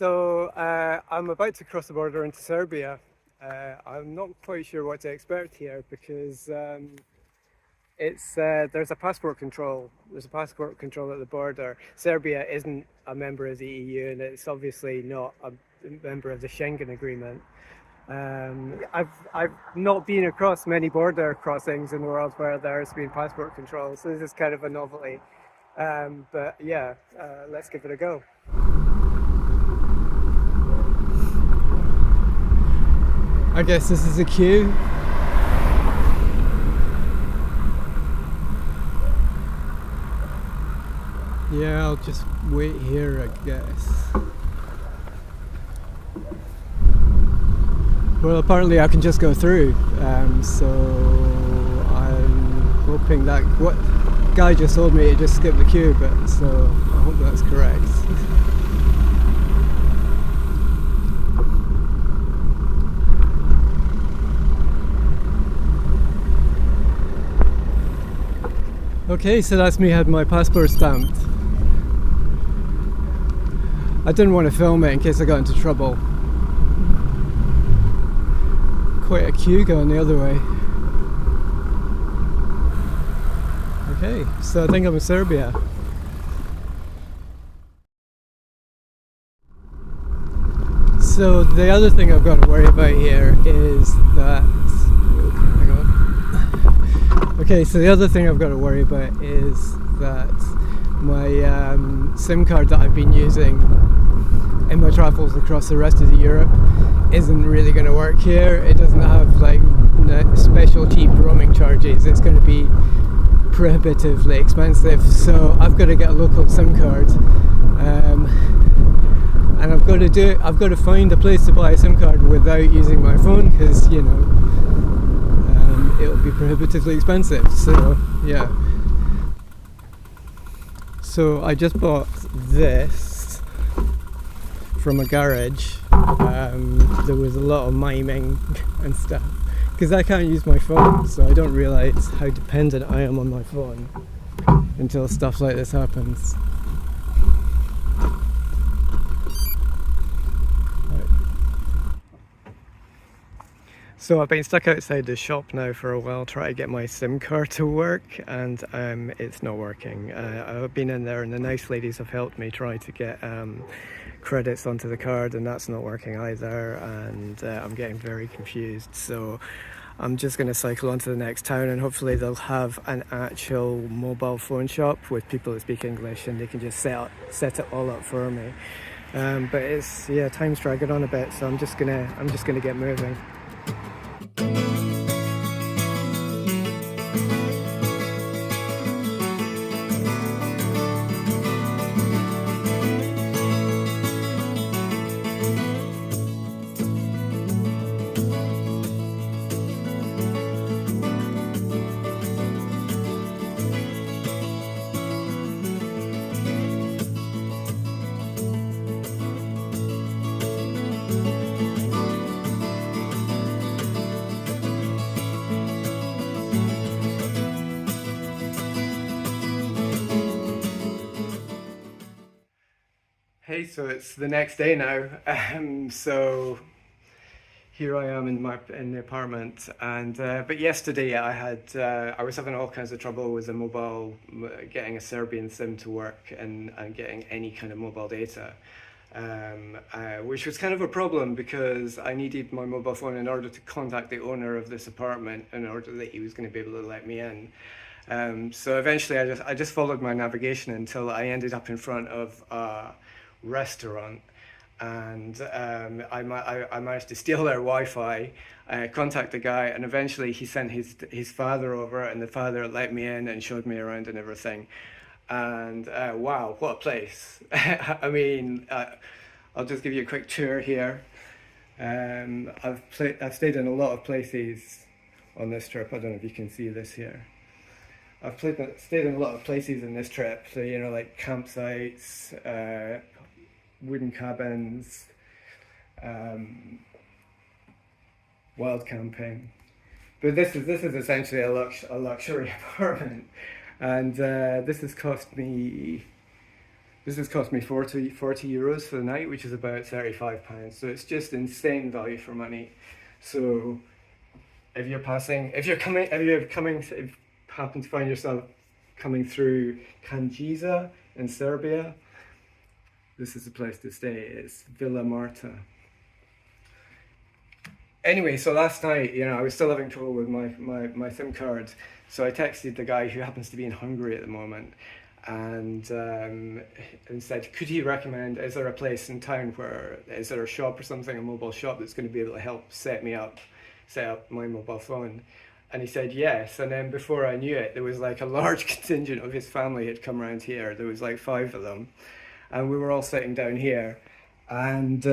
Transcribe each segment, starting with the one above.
I'm about to cross the border into Serbia. I'm not quite sure what to expect here because it's there's a passport control. There's a passport control at the border. Serbia isn't a member of the EU, and it's obviously not a member of the Schengen Agreement. I've not been across many border crossings in the world where there's been passport control, so this is kind of a novelty. But yeah, let's give it a go. I guess this is a queue. Yeah, I'll just wait here, I guess. Well, apparently I can just go through, so I'm hoping that what guy just told me to just skip the queue, but so I hope that's correct. Okay, so that's me had my passport stamped. I didn't want to film it in case I got into trouble. Quite a queue going the other way. Okay, so I think I'm in Serbia. So the other thing I've got to worry about here is that... hang on. Okay, so the other thing I've got to worry about is that my SIM card that I've been using in my travels across the rest of Europe isn't really going to work here. It doesn't have like special cheap roaming charges. It's going to be prohibitively expensive, so I've got to get a local SIM card, and I've got to find a place to buy a SIM card without using my phone, because you know it'll be prohibitively expensive. So yeah, so I just bought this from a garage. There was a lot of miming and stuff because I can't use my phone, so I don't realise how dependent I am on my phone until stuff like this happens. So I've been stuck outside the shop now for a while trying to get my SIM card to work, and it's not working. I've been in there and the nice ladies have helped me try to get credits onto the card, and that's not working either, and I'm getting very confused. So I'm just going to cycle on to the next town, and hopefully they'll have an actual mobile phone shop with people that speak English and they can just set it all up for me. But it's, yeah, time's dragging on a bit, so I'm just gonna get moving. Hey, so it's the next day now. So here I am in the apartment, and but yesterday I was having all kinds of trouble with the mobile, getting a Serbian SIM to work and getting any kind of mobile data, which was kind of a problem because I needed my mobile phone in order to contact the owner of this apartment in order that he was going to be able to let me in. So eventually I just followed my navigation until I ended up in front of restaurant, and I managed to steal their Wi-Fi, contact the guy, and eventually he sent his father over, and the father let me in and showed me around and everything. And wow, what a place. I mean, I'll just give you a quick tour here. I've stayed in a lot of places on this trip. I don't know if you can see this here. I've stayed in a lot of places in this trip, so you know, like campsites, wooden cabins, wild camping. But this is essentially a luxury apartment, and this has cost me This has cost me 40 euros for the night, which is about £35. So it's just insane value for money. So if you're passing, if you happen to find yourself coming through Kanjiza in Serbia, this is the place to stay. It's Villa Marta. Anyway, so last night, I was still having trouble with my SIM card. So I texted the guy who happens to be in Hungary at the moment, and said, could he recommend, is there a place in town is there a shop or something, a mobile shop that's going to be able to help set up my mobile phone? And he said yes, and then before I knew it, there was like a large contingent of his family had come around here. There was like 5 of them, and we were all sitting down here. And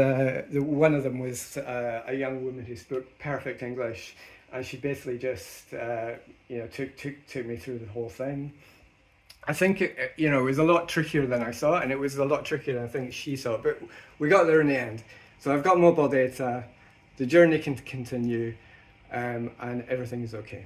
one of them was a young woman who spoke perfect English, and she basically just took me through the whole thing. I think it was a lot trickier than I thought, and it was a lot trickier than I think she thought. But we got there in the end. So I've got mobile data. The journey can continue, and everything is okay.